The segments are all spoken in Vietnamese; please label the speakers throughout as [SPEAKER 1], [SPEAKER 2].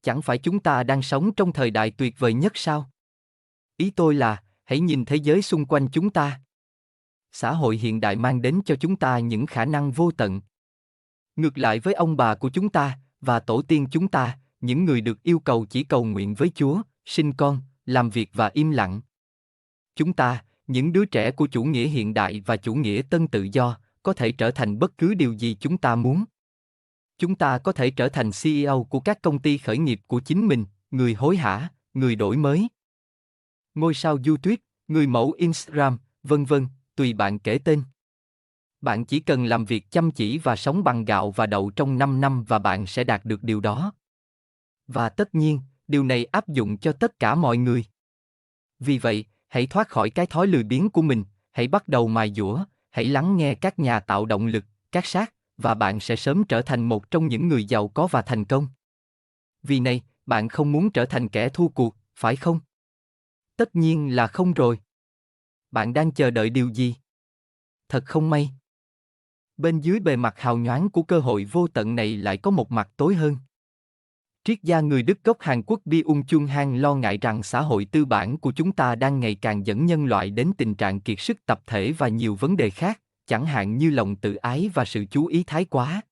[SPEAKER 1] Chẳng phải chúng ta đang sống trong thời đại tuyệt vời nhất sao? Ý tôi là, hãy nhìn thế giới xung quanh chúng ta. Xã hội hiện đại mang đến cho chúng ta những khả năng vô tận. Ngược lại với ông bà của chúng ta, và tổ tiên chúng ta, những người được yêu cầu chỉ cầu nguyện với Chúa, sinh con, làm việc và im lặng. Chúng ta, những đứa trẻ của chủ nghĩa hiện đại và chủ nghĩa tân tự do, có thể trở thành bất cứ điều gì chúng ta muốn. Chúng ta có thể trở thành CEO của các công ty khởi nghiệp của chính mình, người hối hả, người đổi mới, ngôi sao YouTube, người mẫu Instagram, vân vân, tùy bạn kể tên. Bạn chỉ cần làm việc chăm chỉ và sống bằng gạo và đậu trong 5 năm và bạn sẽ đạt được điều đó. Và tất nhiên, điều này áp dụng cho tất cả mọi người. Vì vậy, hãy thoát khỏi cái thói lười biếng của mình, hãy bắt đầu mài dũa, hãy lắng nghe các nhà tạo động lực, các sát, và bạn sẽ sớm trở thành một trong những người giàu có và thành công. Vì này, bạn không muốn trở thành kẻ thua cuộc, phải không? Tất nhiên là không rồi. Bạn đang chờ đợi điều gì? Thật không may. Bên dưới bề mặt hào nhoáng của cơ hội vô tận này lại có một mặt tối hơn. Triết gia người Đức gốc Hàn Quốc Byung-chul Han lo ngại rằng xã hội tư bản của chúng ta đang ngày càng dẫn nhân loại đến tình trạng kiệt sức tập thể và nhiều vấn đề khác, chẳng hạn như lòng tự ái và sự chú ý thái quá.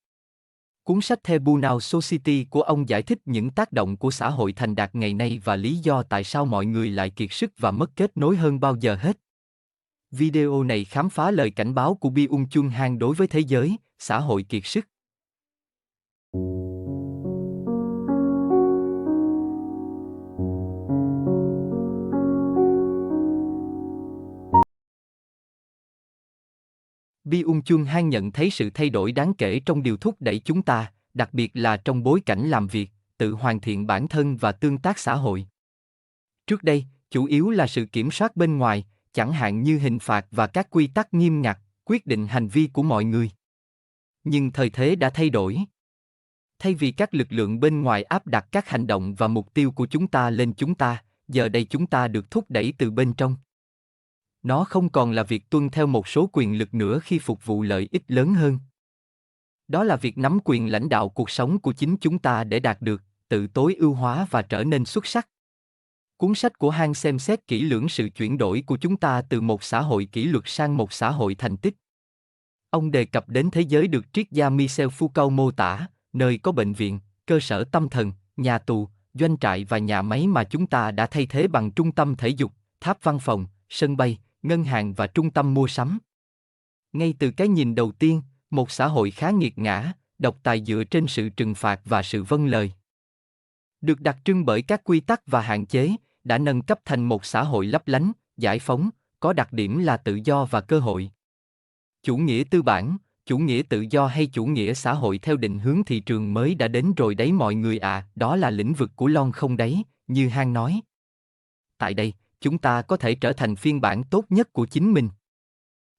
[SPEAKER 1] Cuốn sách The Burnout Society của ông giải thích những tác động của xã hội thành đạt ngày nay và lý do tại sao mọi người lại kiệt sức và mất kết nối hơn bao giờ hết. Video này khám phá lời cảnh báo của Byung-chul Han đối với thế giới, xã hội kiệt sức. Byung-chul Han nhận thấy sự thay đổi đáng kể trong điều thúc đẩy chúng ta, đặc biệt là trong bối cảnh làm việc, tự hoàn thiện bản thân và tương tác xã hội. Trước đây, chủ yếu là sự kiểm soát bên ngoài, chẳng hạn như hình phạt và các quy tắc nghiêm ngặt, quyết định hành vi của mọi người. Nhưng thời thế đã thay đổi. Thay vì các lực lượng bên ngoài áp đặt các hành động và mục tiêu của chúng ta lên chúng ta, giờ đây chúng ta được thúc đẩy từ bên trong. Nó không còn là việc tuân theo một số quyền lực nữa khi phục vụ lợi ích lớn hơn. Đó là việc nắm quyền lãnh đạo cuộc sống của chính chúng ta để đạt được, tự tối ưu hóa và trở nên xuất sắc. Cuốn sách của Han xem xét kỹ lưỡng sự chuyển đổi của chúng ta từ một xã hội kỷ luật sang một xã hội thành tích. Ông đề cập đến thế giới được triết gia Michel Foucault mô tả, nơi có bệnh viện, cơ sở tâm thần, nhà tù, doanh trại và nhà máy mà chúng ta đã thay thế bằng trung tâm thể dục, tháp văn phòng, sân bay, ngân hàng và trung tâm mua sắm. Ngay từ cái nhìn đầu tiên, một xã hội khá nghiệt ngã, độc tài dựa trên sự trừng phạt và sự vâng lời. Được đặc trưng bởi các quy tắc và hạn chế, đã nâng cấp thành một xã hội lấp lánh, giải phóng, có đặc điểm là tự do và cơ hội. Chủ nghĩa tư bản, chủ nghĩa tự do hay chủ nghĩa xã hội theo định hướng thị trường mới đã đến rồi đấy mọi người ạ, đó là lĩnh vực của lon không đấy, như Han nói. Tại đây, chúng ta có thể trở thành phiên bản tốt nhất của chính mình.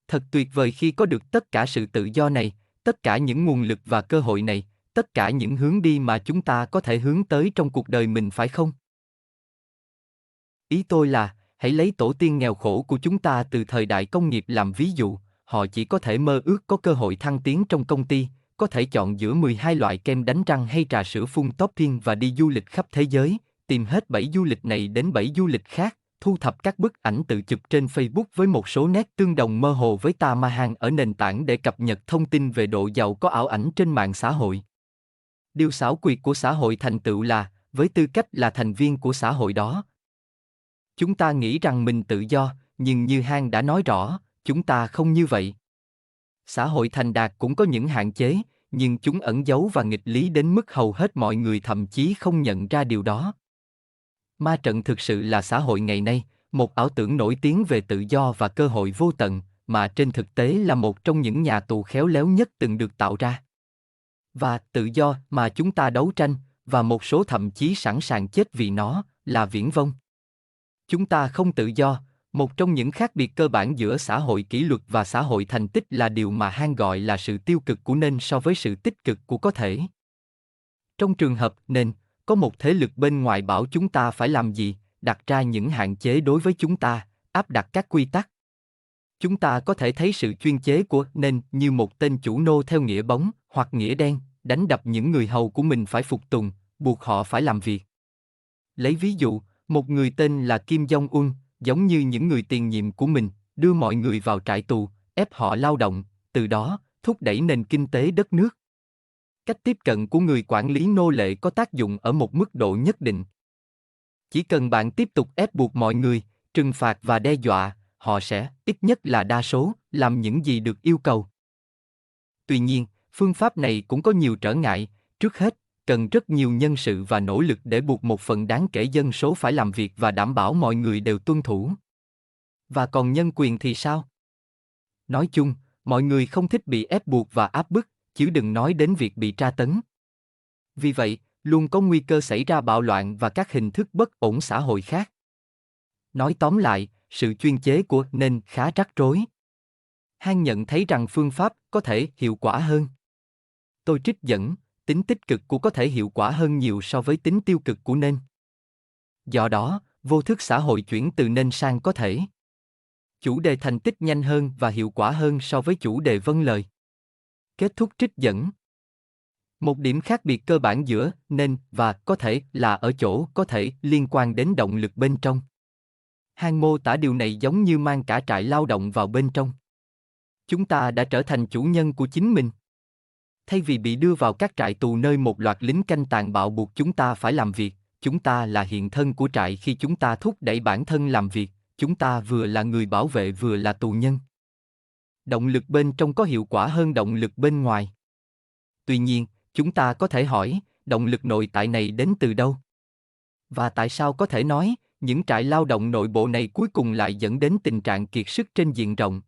[SPEAKER 1] Thật tuyệt vời khi có được tất cả sự tự do này, tất cả những nguồn lực và cơ hội này, tất cả những hướng đi mà chúng ta có thể hướng tới trong cuộc đời mình phải không? Ý tôi là, hãy lấy tổ tiên nghèo khổ của chúng ta từ thời đại công nghiệp làm ví dụ, họ chỉ có thể mơ ước có cơ hội thăng tiến trong công ty, có thể chọn giữa 12 loại kem đánh răng hay trà sữa phun topping và đi du lịch khắp thế giới, tìm hết 7 du lịch này đến 7 du lịch khác, thu thập các bức ảnh tự chụp trên Facebook với một số nét tương đồng mơ hồ với Taj Mahal ở nền tảng để cập nhật thông tin về độ giàu có ảo ảnh trên mạng xã hội. Điều xảo quyệt của xã hội thành tựu là, với tư cách là thành viên của xã hội đó, chúng ta nghĩ rằng mình tự do, nhưng như Han đã nói rõ, chúng ta không như vậy. Xã hội thành đạt cũng có những hạn chế, nhưng chúng ẩn giấu và nghịch lý đến mức hầu hết mọi người thậm chí không nhận ra điều đó. Ma trận thực sự là xã hội ngày nay, một ảo tưởng nổi tiếng về tự do và cơ hội vô tận, mà trên thực tế là một trong những nhà tù khéo léo nhất từng được tạo ra. Và tự do mà chúng ta đấu tranh, và một số thậm chí sẵn sàng chết vì nó, là viển vông. Chúng ta không tự do, một trong những khác biệt cơ bản giữa xã hội kỷ luật và xã hội thành tích là điều mà Han gọi là sự tiêu cực của nên so với sự tích cực của có thể. Trong trường hợp nên, có một thế lực bên ngoài bảo chúng ta phải làm gì, đặt ra những hạn chế đối với chúng ta, áp đặt các quy tắc. Chúng ta có thể thấy sự chuyên chế của nên như một tên chủ nô theo nghĩa bóng hoặc nghĩa đen, đánh đập những người hầu của mình phải phục tùng, buộc họ phải làm việc. Lấy ví dụ, một người tên là Kim Jong-un, giống như những người tiền nhiệm của mình, đưa mọi người vào trại tù, ép họ lao động, từ đó, thúc đẩy nền kinh tế đất nước. Cách tiếp cận của người quản lý nô lệ có tác dụng ở một mức độ nhất định. Chỉ cần bạn tiếp tục ép buộc mọi người, trừng phạt và đe dọa, họ sẽ, ít nhất là đa số, làm những gì được yêu cầu. Tuy nhiên, phương pháp này cũng có nhiều trở ngại, trước hết, cần rất nhiều nhân sự và nỗ lực để buộc một phần đáng kể dân số phải làm việc và đảm bảo mọi người đều tuân thủ. Và còn nhân quyền thì sao? Nói chung, mọi người không thích bị ép buộc và áp bức, chứ đừng nói đến việc bị tra tấn. Vì vậy, luôn có nguy cơ xảy ra bạo loạn và các hình thức bất ổn xã hội khác. Nói tóm lại, sự chuyên chế của nên khá rắc rối. Han nhận thấy rằng phương pháp có thể hiệu quả hơn. Tôi trích dẫn, tính tích cực của có thể hiệu quả hơn nhiều so với tính tiêu cực của nên. Do đó, vô thức xã hội chuyển từ nên sang có thể. Chủ đề thành tích nhanh hơn và hiệu quả hơn so với chủ đề vâng lời. Kết thúc trích dẫn. Một điểm khác biệt cơ bản giữa nên và có thể là ở chỗ có thể liên quan đến động lực bên trong. Han mô tả điều này giống như mang cả trại lao động vào bên trong. Chúng ta đã trở thành chủ nhân của chính mình. Thay vì bị đưa vào các trại tù nơi một loạt lính canh tàn bạo buộc chúng ta phải làm việc, chúng ta là hiện thân của trại khi chúng ta thúc đẩy bản thân làm việc, chúng ta vừa là người bảo vệ vừa là tù nhân. Động lực bên trong có hiệu quả hơn động lực bên ngoài. Tuy nhiên, chúng ta có thể hỏi, động lực nội tại này đến từ đâu? Và tại sao có thể nói, những trại lao động nội bộ này cuối cùng lại dẫn đến tình trạng kiệt sức trên diện rộng?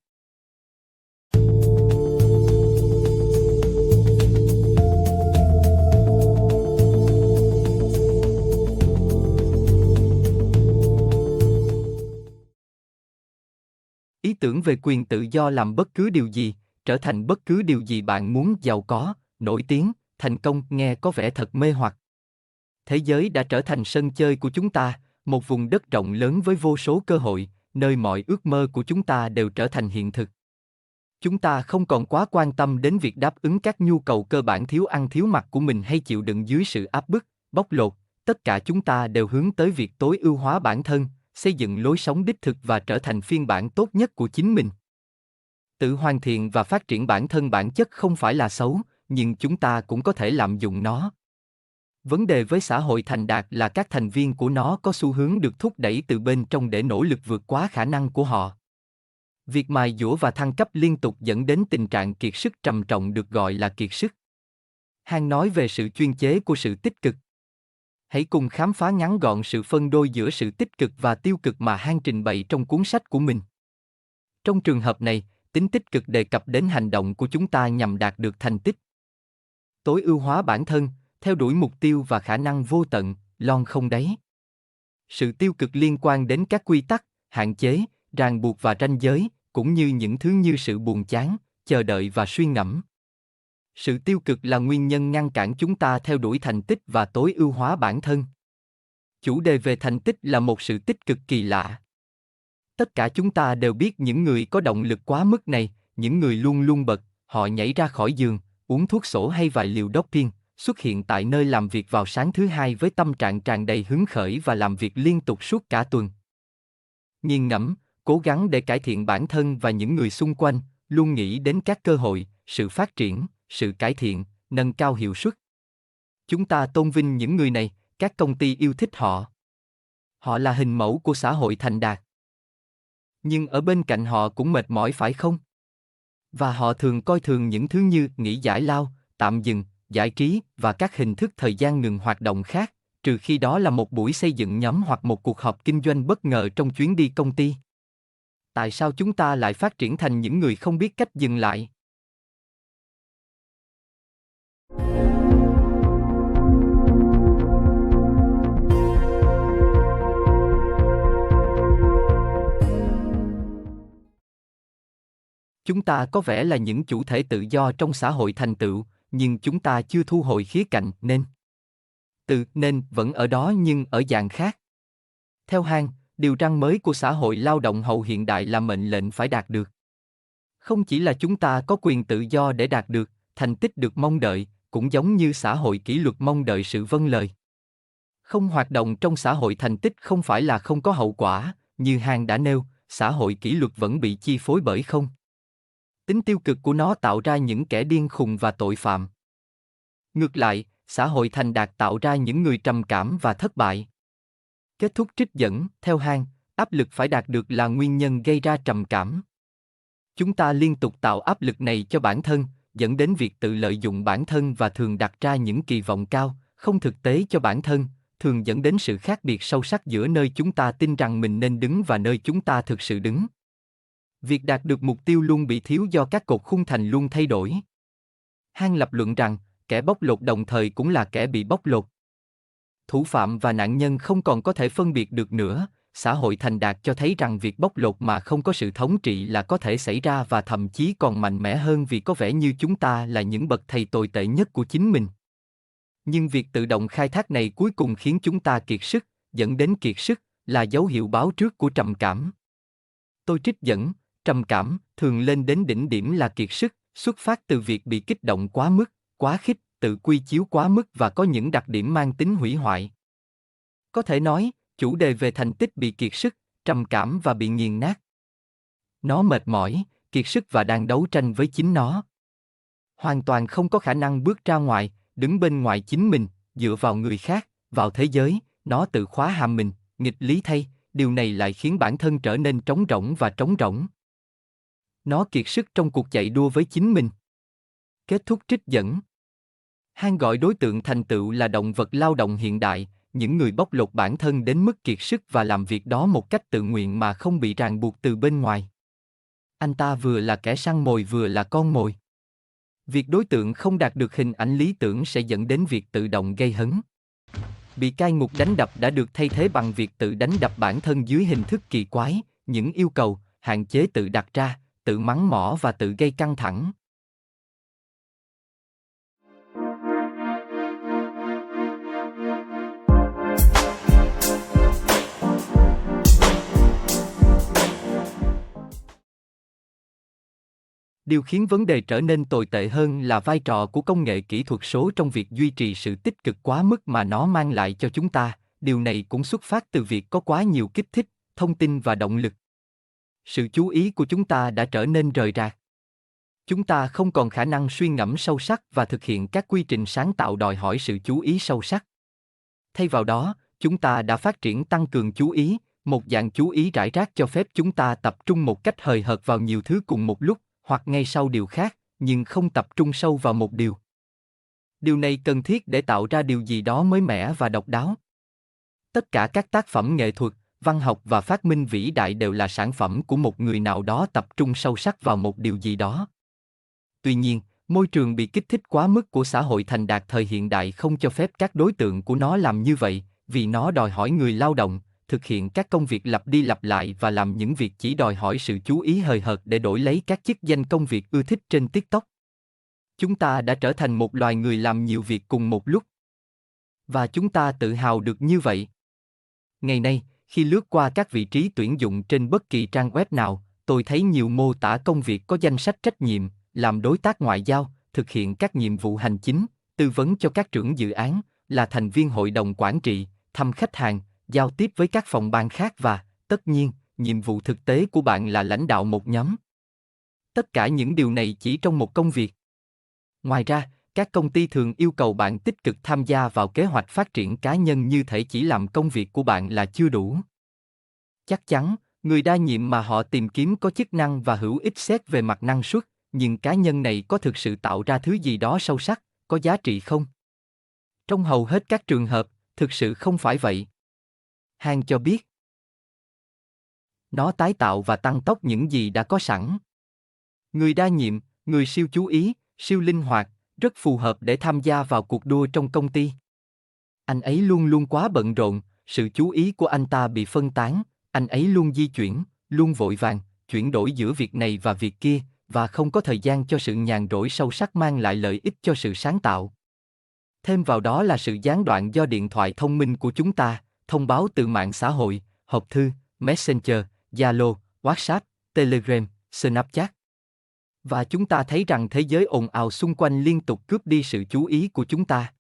[SPEAKER 1] Ý tưởng về quyền tự do làm bất cứ điều gì, trở thành bất cứ điều gì bạn muốn, giàu có, nổi tiếng, thành công, nghe có vẻ thật mê hoặc. Thế giới đã trở thành sân chơi của chúng ta, một vùng đất rộng lớn với vô số cơ hội, nơi mọi ước mơ của chúng ta đều trở thành hiện thực. Chúng ta không còn quá quan tâm đến việc đáp ứng các nhu cầu cơ bản thiếu ăn thiếu mặc của mình hay chịu đựng dưới sự áp bức, bóc lột, tất cả chúng ta đều hướng tới việc tối ưu hóa bản thân, xây dựng lối sống đích thực và trở thành phiên bản tốt nhất của chính mình. Tự hoàn thiện và phát triển bản thân bản chất không phải là xấu, nhưng chúng ta cũng có thể lạm dụng nó. Vấn đề với xã hội thành đạt là các thành viên của nó có xu hướng được thúc đẩy từ bên trong để nỗ lực vượt quá khả năng của họ. Việc mài dũa và thăng cấp liên tục dẫn đến tình trạng kiệt sức trầm trọng được gọi là kiệt sức. Han nói về sự chuyên chế của sự tích cực. Hãy cùng khám phá ngắn gọn sự phân đôi giữa sự tích cực và tiêu cực mà Han trình bày trong cuốn sách của mình. Trong trường hợp này, tính tích cực đề cập đến hành động của chúng ta nhằm đạt được thành tích. Tối ưu hóa bản thân, theo đuổi mục tiêu và khả năng vô tận, lon không đáy. Sự tiêu cực liên quan đến các quy tắc, hạn chế, ràng buộc và ranh giới, cũng như những thứ như sự buồn chán, chờ đợi và suy ngẫm. Sự tiêu cực là nguyên nhân ngăn cản chúng ta theo đuổi thành tích và tối ưu hóa bản thân. Chủ đề về thành tích là một sự tích cực kỳ lạ. Tất cả chúng ta đều biết những người có động lực quá mức này, những người luôn luôn bật, họ nhảy ra khỏi giường, uống thuốc sổ hay vài liều dopamine, xuất hiện tại nơi làm việc vào sáng thứ Hai với tâm trạng tràn đầy hứng khởi và làm việc liên tục suốt cả tuần. Nghiền ngẫm, cố gắng để cải thiện bản thân và những người xung quanh, luôn nghĩ đến các cơ hội, sự phát triển, sự cải thiện, nâng cao hiệu suất. Chúng ta tôn vinh những người này, các công ty yêu thích họ. Họ là hình mẫu của xã hội thành đạt. Nhưng ở bên cạnh họ cũng mệt mỏi phải không? Và họ thường coi thường những thứ như nghỉ giải lao, tạm dừng, giải trí và các hình thức thời gian ngừng hoạt động khác, trừ khi đó là một buổi xây dựng nhóm hoặc một cuộc họp kinh doanh bất ngờ trong chuyến đi công ty. Tại sao chúng ta lại phát triển thành những người không biết cách dừng lại? Chúng ta có vẻ là những chủ thể tự do trong xã hội thành tựu, nhưng chúng ta chưa thu hồi khía cạnh nên. Từ nên vẫn ở đó nhưng ở dạng khác. Theo Han, điều răn mới của xã hội lao động hậu hiện đại là mệnh lệnh phải đạt được. Không chỉ là chúng ta có quyền tự do để đạt được thành tích được mong đợi, cũng giống như xã hội kỷ luật mong đợi sự vâng lời. Không hoạt động trong xã hội thành tích không phải là không có hậu quả, như Han đã nêu, xã hội kỷ luật vẫn bị chi phối bởi không. Tính tiêu cực của nó tạo ra những kẻ điên khùng và tội phạm. Ngược lại, xã hội thành đạt tạo ra những người trầm cảm và thất bại. Kết thúc trích dẫn, theo Han, áp lực phải đạt được là nguyên nhân gây ra trầm cảm. Chúng ta liên tục tạo áp lực này cho bản thân, dẫn đến việc tự lợi dụng bản thân và thường đặt ra những kỳ vọng cao, không thực tế cho bản thân, thường dẫn đến sự khác biệt sâu sắc giữa nơi chúng ta tin rằng mình nên đứng và nơi chúng ta thực sự đứng. Việc đạt được mục tiêu luôn bị thiếu do các cột khung thành luôn thay đổi. Han lập luận rằng, kẻ bóc lột đồng thời cũng là kẻ bị bóc lột. Thủ phạm và nạn nhân không còn có thể phân biệt được nữa, xã hội thành đạt cho thấy rằng việc bóc lột mà không có sự thống trị là có thể xảy ra và thậm chí còn mạnh mẽ hơn vì có vẻ như chúng ta là những bậc thầy tồi tệ nhất của chính mình. Nhưng việc tự động khai thác này cuối cùng khiến chúng ta kiệt sức, dẫn đến kiệt sức, là dấu hiệu báo trước của trầm cảm. Tôi trích dẫn, trầm cảm thường lên đến đỉnh điểm là kiệt sức, xuất phát từ việc bị kích động quá mức, quá khích, tự quy chiếu quá mức và có những đặc điểm mang tính hủy hoại. Có thể nói, chủ đề về thành tích bị kiệt sức, trầm cảm và bị nghiền nát. Nó mệt mỏi, kiệt sức và đang đấu tranh với chính nó. Hoàn toàn không có khả năng bước ra ngoài, đứng bên ngoài chính mình, dựa vào người khác, vào thế giới, nó tự khóa hàm mình, nghịch lý thay, điều này lại khiến bản thân trở nên trống rỗng và trống rỗng. Nó kiệt sức trong cuộc chạy đua với chính mình. Kết thúc trích dẫn. Han gọi đối tượng thành tựu là động vật lao động hiện đại, những người bóc lột bản thân đến mức kiệt sức và làm việc đó một cách tự nguyện mà không bị ràng buộc từ bên ngoài. Anh ta vừa là kẻ săn mồi vừa là con mồi. Việc đối tượng không đạt được hình ảnh lý tưởng sẽ dẫn đến việc tự động gây hấn. Bị cai ngục đánh đập đã được thay thế bằng việc tự đánh đập bản thân dưới hình thức kỳ quái, những yêu cầu, hạn chế tự đặt ra, tự mắng mỏ và tự gây căng thẳng. Điều khiến vấn đề trở nên tồi tệ hơn là vai trò của công nghệ kỹ thuật số trong việc duy trì sự tích cực quá mức mà nó mang lại cho chúng ta. Điều này cũng xuất phát từ việc có quá nhiều kích thích, thông tin và động lực. Sự chú ý của chúng ta đã trở nên rời rạc. Chúng ta không còn khả năng suy ngẫm sâu sắc và thực hiện các quy trình sáng tạo đòi hỏi sự chú ý sâu sắc. Thay vào đó, chúng ta đã phát triển tăng cường chú ý, một dạng chú ý rải rác cho phép chúng ta tập trung một cách hời hợt vào nhiều thứ cùng một lúc, hoặc ngay sau điều khác, nhưng không tập trung sâu vào một điều. Điều này cần thiết để tạo ra điều gì đó mới mẻ và độc đáo. Tất cả các tác phẩm nghệ thuật, văn học và phát minh vĩ đại đều là sản phẩm của một người nào đó tập trung sâu sắc vào một điều gì đó. Tuy nhiên, môi trường bị kích thích quá mức của xã hội thành đạt thời hiện đại không cho phép các đối tượng của nó làm như vậy, vì nó đòi hỏi người lao động, thực hiện các công việc lặp đi lặp lại và làm những việc chỉ đòi hỏi sự chú ý hời hợt để đổi lấy các chức danh công việc ưa thích trên TikTok. Chúng ta đã trở thành một loài người làm nhiều việc cùng một lúc. Và chúng ta tự hào được như vậy. Ngày nay, khi lướt qua các vị trí tuyển dụng trên bất kỳ trang web nào, tôi thấy nhiều mô tả công việc có danh sách trách nhiệm, làm đối tác ngoại giao, thực hiện các nhiệm vụ hành chính, tư vấn cho các trưởng dự án, là thành viên hội đồng quản trị, thăm khách hàng, giao tiếp với các phòng ban khác và, tất nhiên, nhiệm vụ thực tế của bạn là lãnh đạo một nhóm. Tất cả những điều này chỉ trong một công việc. Ngoài ra, các công ty thường yêu cầu bạn tích cực tham gia vào kế hoạch phát triển cá nhân như thể chỉ làm công việc của bạn là chưa đủ. Chắc chắn, người đa nhiệm mà họ tìm kiếm có chức năng và hữu ích xét về mặt năng suất, nhưng cá nhân này có thực sự tạo ra thứ gì đó sâu sắc, có giá trị không? Trong hầu hết các trường hợp, thực sự không phải vậy. Han cho biết, nó tái tạo và tăng tốc những gì đã có sẵn. Người đa nhiệm, người siêu chú ý, siêu linh hoạt, rất phù hợp để tham gia vào cuộc đua trong công ty. Anh ấy luôn luôn quá bận rộn, sự chú ý của anh ta bị phân tán, anh ấy luôn di chuyển, luôn vội vàng, chuyển đổi giữa việc này và việc kia, và không có thời gian cho sự nhàn rỗi sâu sắc mang lại lợi ích cho sự sáng tạo. Thêm vào đó là sự gián đoạn do điện thoại thông minh của chúng ta, thông báo từ mạng xã hội, hộp thư, Messenger, Zalo, WhatsApp, Telegram, Snapchat. Và chúng ta thấy rằng thế giới ồn ào xung quanh liên tục cướp đi sự chú ý của chúng ta.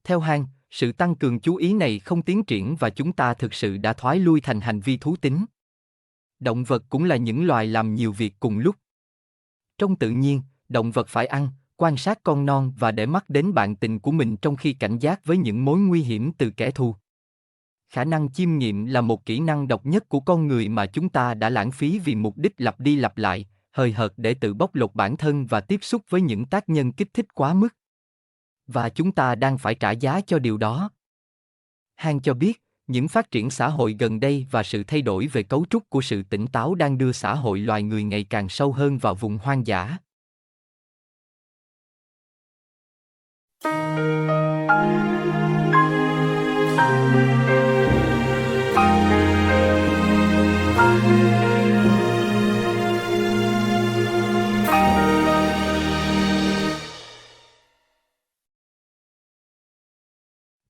[SPEAKER 1] Theo Han, sự tăng cường chú ý này không tiến triển và chúng ta thực sự đã thoái lui thành hành vi thú tính. Động vật cũng là những loài làm nhiều việc cùng lúc. Trong tự nhiên, động vật phải ăn, quan sát con non và để mắt đến bạn tình của mình trong khi cảnh giác với những mối nguy hiểm từ kẻ thù. Khả năng chiêm nghiệm là một kỹ năng độc nhất của con người mà chúng ta đã lãng phí vì mục đích lặp đi lặp lại, hời hợt để tự bóc lột bản thân và tiếp xúc với những tác nhân kích thích quá mức. Và chúng ta đang phải trả giá cho điều đó. Han cho biết, những phát triển xã hội gần đây và sự thay đổi về cấu trúc của sự tỉnh táo đang đưa xã hội loài người ngày càng sâu hơn vào vùng hoang dã.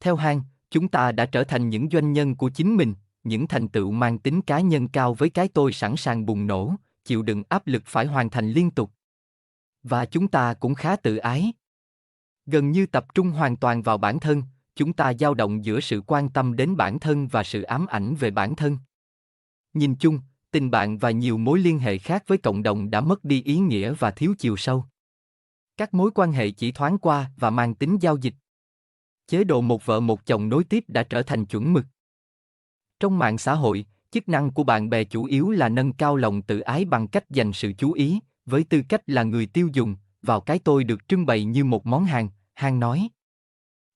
[SPEAKER 1] Theo Han, chúng ta đã trở thành những doanh nhân của chính mình, những thành tựu mang tính cá nhân cao với cái tôi sẵn sàng bùng nổ, chịu đựng áp lực phải hoàn thành liên tục. Và chúng ta cũng khá tự ái. Gần như tập trung hoàn toàn vào bản thân, chúng ta dao động giữa sự quan tâm đến bản thân và sự ám ảnh về bản thân. Nhìn chung, tình bạn và nhiều mối liên hệ khác với cộng đồng đã mất đi ý nghĩa và thiếu chiều sâu. Các mối quan hệ chỉ thoáng qua và mang tính giao dịch. Chế độ một vợ một chồng nối tiếp đã trở thành chuẩn mực. Trong mạng xã hội, chức năng của bạn bè chủ yếu là nâng cao lòng tự ái bằng cách dành sự chú ý, với tư cách là người tiêu dùng, vào cái tôi được trưng bày như một món hàng, Han nói.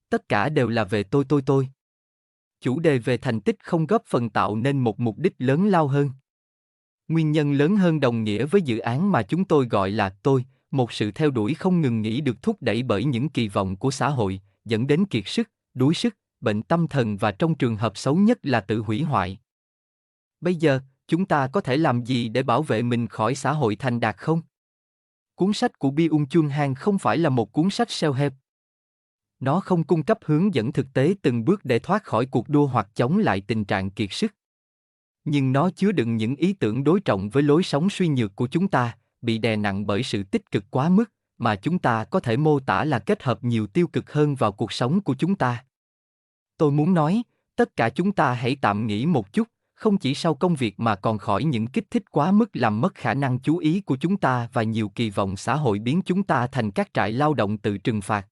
[SPEAKER 1] Tất cả đều là về tôi. Chủ đề về thành tích không góp phần tạo nên một mục đích lớn lao hơn. Nguyên nhân lớn hơn đồng nghĩa với dự án mà chúng tôi gọi là tôi, một sự theo đuổi không ngừng nghỉ được thúc đẩy bởi những kỳ vọng của xã hội, dẫn đến kiệt sức, đuối sức, bệnh tâm thần và trong trường hợp xấu nhất là tự hủy hoại. Bây giờ, chúng ta có thể làm gì để bảo vệ mình khỏi xã hội thành đạt không? Cuốn sách của Byung-chul Han không phải là một cuốn sách self-help. Nó không cung cấp hướng dẫn thực tế từng bước để thoát khỏi cuộc đua hoặc chống lại tình trạng kiệt sức. Nhưng nó chứa đựng những ý tưởng đối trọng với lối sống suy nhược của chúng ta, bị đè nặng bởi sự tích cực quá mức, mà chúng ta có thể mô tả là kết hợp nhiều tiêu cực hơn vào cuộc sống của chúng ta. Tôi muốn nói, tất cả chúng ta hãy tạm nghỉ một chút, không chỉ sau công việc mà còn khỏi những kích thích quá mức làm mất khả năng chú ý của chúng ta và nhiều kỳ vọng xã hội biến chúng ta thành các trại lao động tự trừng phạt.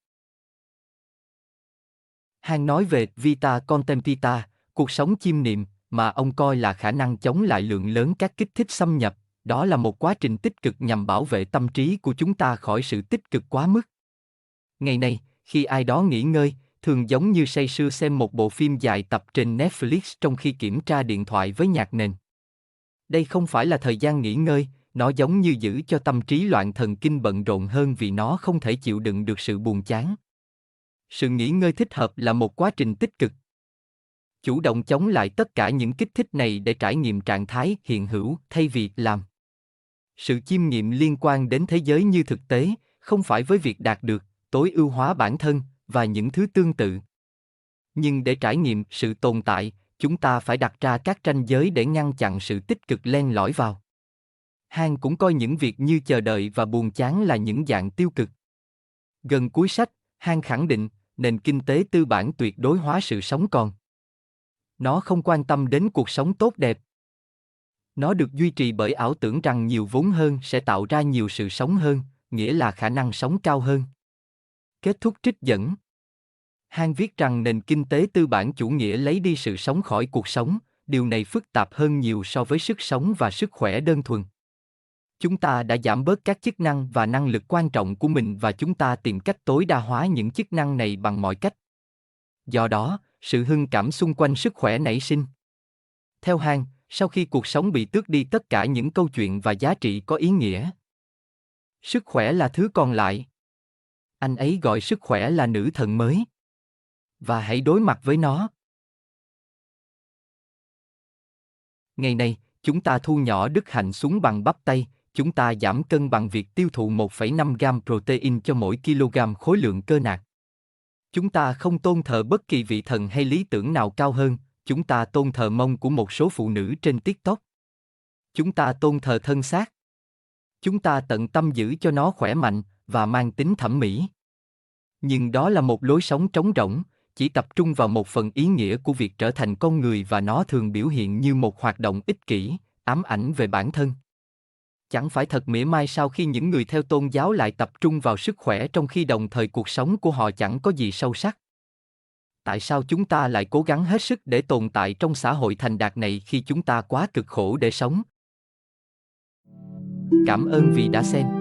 [SPEAKER 1] Han nói về Vita Contemptita, cuộc sống chiêm niệm, mà ông coi là khả năng chống lại lượng lớn các kích thích xâm nhập, đó là một quá trình tích cực nhằm bảo vệ tâm trí của chúng ta khỏi sự tích cực quá mức. Ngày nay, khi ai đó nghỉ ngơi, thường giống như say sưa xem một bộ phim dài tập trên Netflix trong khi kiểm tra điện thoại với nhạc nền. Đây không phải là thời gian nghỉ ngơi, nó giống như giữ cho tâm trí loạn thần kinh bận rộn hơn vì nó không thể chịu đựng được sự buồn chán. Sự nghỉ ngơi thích hợp là một quá trình tích cực. Chủ động chống lại tất cả những kích thích này để trải nghiệm trạng thái hiện hữu thay vì làm. Sự chiêm nghiệm liên quan đến thế giới như thực tế, không phải với việc đạt được, tối ưu hóa bản thân, và những thứ tương tự. Nhưng để trải nghiệm sự tồn tại, chúng ta phải đặt ra các ranh giới để ngăn chặn sự tích cực len lỏi vào. Han cũng coi những việc như chờ đợi và buồn chán là những dạng tiêu cực. Gần cuối sách, Han khẳng định, nền kinh tế tư bản tuyệt đối hóa sự sống còn. Nó không quan tâm đến cuộc sống tốt đẹp. Nó được duy trì bởi ảo tưởng rằng nhiều vốn hơn sẽ tạo ra nhiều sự sống hơn, nghĩa là khả năng sống cao hơn. Kết thúc trích dẫn. Han viết rằng nền kinh tế tư bản chủ nghĩa lấy đi sự sống khỏi cuộc sống, điều này phức tạp hơn nhiều so với sức sống và sức khỏe đơn thuần. Chúng ta đã giảm bớt các chức năng và năng lực quan trọng của mình và chúng ta tìm cách tối đa hóa những chức năng này bằng mọi cách. Do đó, sự hưng cảm xung quanh sức khỏe nảy sinh. Theo Han, sau khi cuộc sống bị tước đi tất cả những câu chuyện và giá trị có ý nghĩa, sức khỏe là thứ còn lại. Anh ấy gọi sức khỏe là nữ thần mới. Và hãy đối mặt với nó. Ngày nay, chúng ta thu nhỏ đức hạnh xuống bằng bắp tay, chúng ta giảm cân bằng việc tiêu thụ 1,5 gam protein cho mỗi kg khối lượng cơ nạc. Chúng ta không tôn thờ bất kỳ vị thần hay lý tưởng nào cao hơn, chúng ta tôn thờ mông của một số phụ nữ trên TikTok. Chúng ta tôn thờ thân xác. Chúng ta tận tâm giữ cho nó khỏe mạnh và mang tính thẩm mỹ. Nhưng đó là một lối sống trống rỗng, chỉ tập trung vào một phần ý nghĩa của việc trở thành con người và nó thường biểu hiện như một hoạt động ích kỷ, ám ảnh về bản thân. Chẳng phải thật mỉa mai sao khi những người theo tôn giáo lại tập trung vào sức khỏe trong khi đồng thời cuộc sống của họ chẳng có gì sâu sắc? Tại sao chúng ta lại cố gắng hết sức để tồn tại trong xã hội thành đạt này khi chúng ta quá cực khổ để sống? Cảm ơn vì đã xem.